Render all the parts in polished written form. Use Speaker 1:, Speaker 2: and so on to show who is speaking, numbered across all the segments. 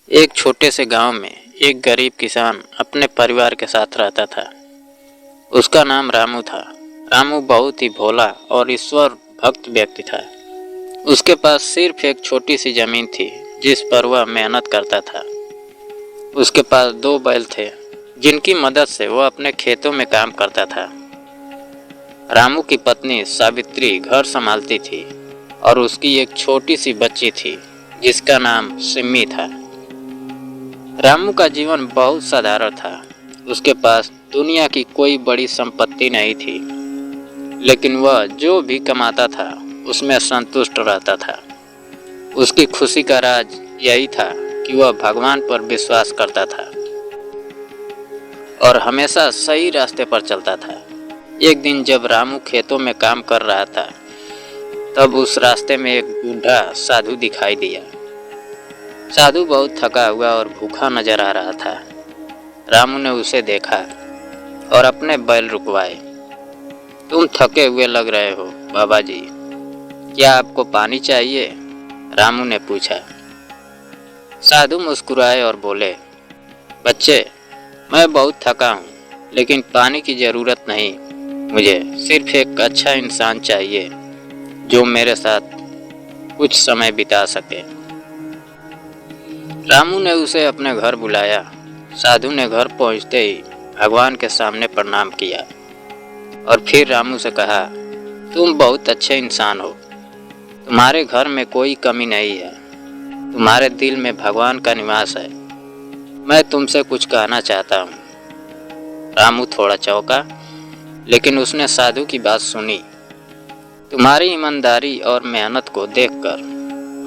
Speaker 1: एक छोटे से गांव में एक गरीब किसान अपने परिवार के साथ रहता था। उसका नाम रामू था। रामू बहुत ही भोला और ईश्वर भक्त व्यक्ति था। उसके पास सिर्फ एक छोटी सी जमीन थी जिस पर वह मेहनत करता था। उसके पास 2 बैल थे जिनकी मदद से वह अपने खेतों में काम करता था। रामू की पत्नी सावित्री घर संभालती थी और उसकी एक छोटी सी बच्ची थी जिसका नाम सिम्मी था। रामू का जीवन बहुत साधारण था। उसके पास दुनिया की कोई बड़ी संपत्ति नहीं थी, लेकिन वह जो भी कमाता था उसमें संतुष्ट रहता था। उसकी खुशी का राज यही था कि वह भगवान पर विश्वास करता था और हमेशा सही रास्ते पर चलता था। एक दिन जब रामू खेतों में काम कर रहा था, तब उस रास्ते में एक बूढ़ा साधु दिखाई दिया। साधु बहुत थका हुआ और भूखा नजर आ रहा था। रामू ने उसे देखा और अपने बैल रुकवाए। तुम थके हुए लग रहे हो बाबा जी, क्या आपको पानी चाहिए? रामू ने पूछा। साधु मुस्कुराए और बोले, बच्चे, मैं बहुत थका हूँ, लेकिन पानी की जरूरत नहीं। मुझे सिर्फ एक अच्छा इंसान चाहिए जो मेरे साथ कुछ समय बिता सके। रामू ने उसे अपने घर बुलाया। साधु ने घर पहुंचते ही भगवान के सामने प्रणाम किया और फिर रामू से कहा, तुम बहुत अच्छे इंसान हो। तुम्हारे घर में कोई कमी नहीं है। तुम्हारे दिल में भगवान का निवास है। मैं तुमसे कुछ कहना चाहता हूँ। रामू थोड़ा चौंका, लेकिन उसने साधु की बात सुनी। तुम्हारी ईमानदारी और मेहनत को देखकर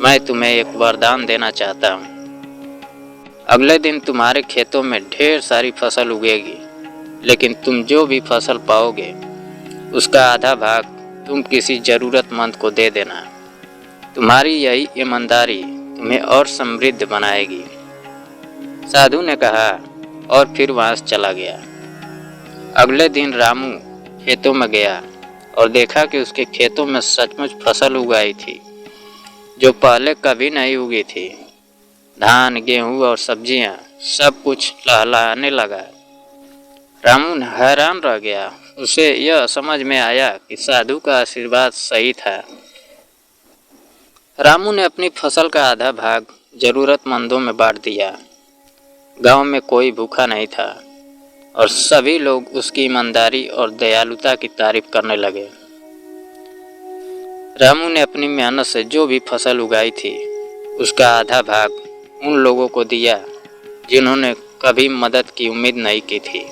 Speaker 1: मैं तुम्हें एक वरदान देना चाहता हूँ। अगले दिन तुम्हारे खेतों में ढेर सारी फसल उगेगी, लेकिन तुम जो भी फसल पाओगे उसका आधा भाग तुम किसी जरूरतमंद को दे देना। तुम्हारी यही ईमानदारी तुम्हें और समृद्ध बनाएगी। साधु ने कहा और फिर वहां से चला गया। अगले दिन रामू खेतों में गया और देखा कि उसके खेतों में सचमुच फसल उगाई थी जो पहले कभी नहीं उगी थी। धान, गेहूं और सब्जियां सब कुछ लहलहाने लगा। रामू हैरान रह गया। उसे यह समझ में आया कि साधु का आशीर्वाद सही था। रामू ने अपनी फसल का आधा भाग जरूरतमंदों में बांट दिया। गांव में कोई भूखा नहीं था और सभी लोग उसकी ईमानदारी और दयालुता की तारीफ करने लगे। रामू ने अपनी मेहनत से जो भी फसल उगाई थी उसका आधा भाग उन लोगों को दिया जिन्होंने कभी मदद की उम्मीद नहीं की थी।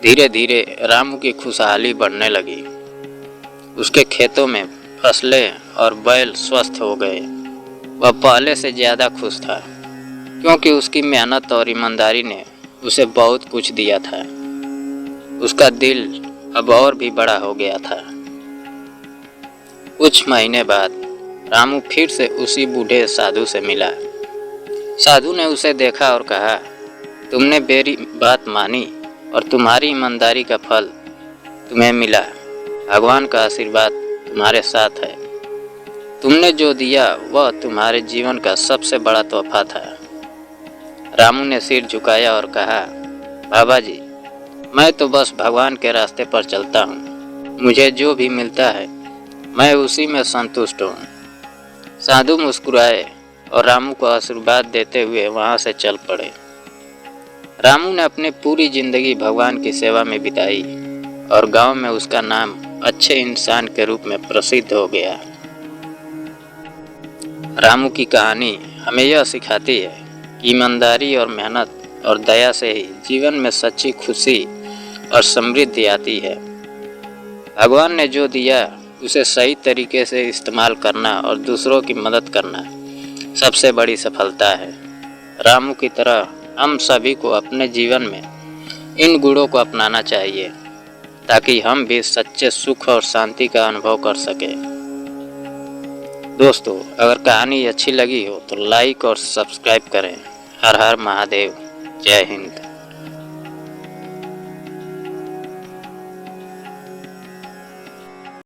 Speaker 1: धीरे धीरे रामू की खुशहाली बढ़ने लगी। उसके खेतों में फसलें और बैल स्वस्थ हो गए। वह पहले से ज़्यादा खुश था क्योंकि उसकी मेहनत और ईमानदारी ने उसे बहुत कुछ दिया था। उसका दिल अब और भी बड़ा हो गया था। कुछ महीने बाद रामू फिर से उसी बूढ़े साधु से मिला। साधु ने उसे देखा और कहा, तुमने मेरी बात मानी और तुम्हारी ईमानदारी का फल तुम्हें मिला। भगवान का आशीर्वाद तुम्हारे साथ है। तुमने जो दिया वह तुम्हारे जीवन का सबसे बड़ा तोहफा था। रामू ने सिर झुकाया और कहा, बाबा जी, मैं तो बस भगवान के रास्ते पर चलता हूँ। मुझे जो भी मिलता है मैं उसी में संतुष्ट हूँ। साधु मुस्कुराए और रामू को आशीर्वाद देते हुए वहां से चल पड़े। रामू ने अपनी पूरी जिंदगी भगवान की सेवा में बिताई और गांव में उसका नाम अच्छे इंसान के रूप में प्रसिद्ध हो गया। रामू की कहानी हमें यह सिखाती है कि ईमानदारी और मेहनत और दया से ही जीवन में सच्ची खुशी और समृद्धि आती है। भगवान ने जो दिया उसे सही तरीके से इस्तेमाल करना और दूसरों की मदद करना सबसे बड़ी सफलता है। रामू की तरह हम सभी को अपने जीवन में इन गुणों को अपनाना चाहिए ताकि हम भी सच्चे सुख और शांति का अनुभव कर सकें। दोस्तों, अगर कहानी अच्छी लगी हो तो लाइक और सब्सक्राइब करें। हर हर महादेव। जय हिंद।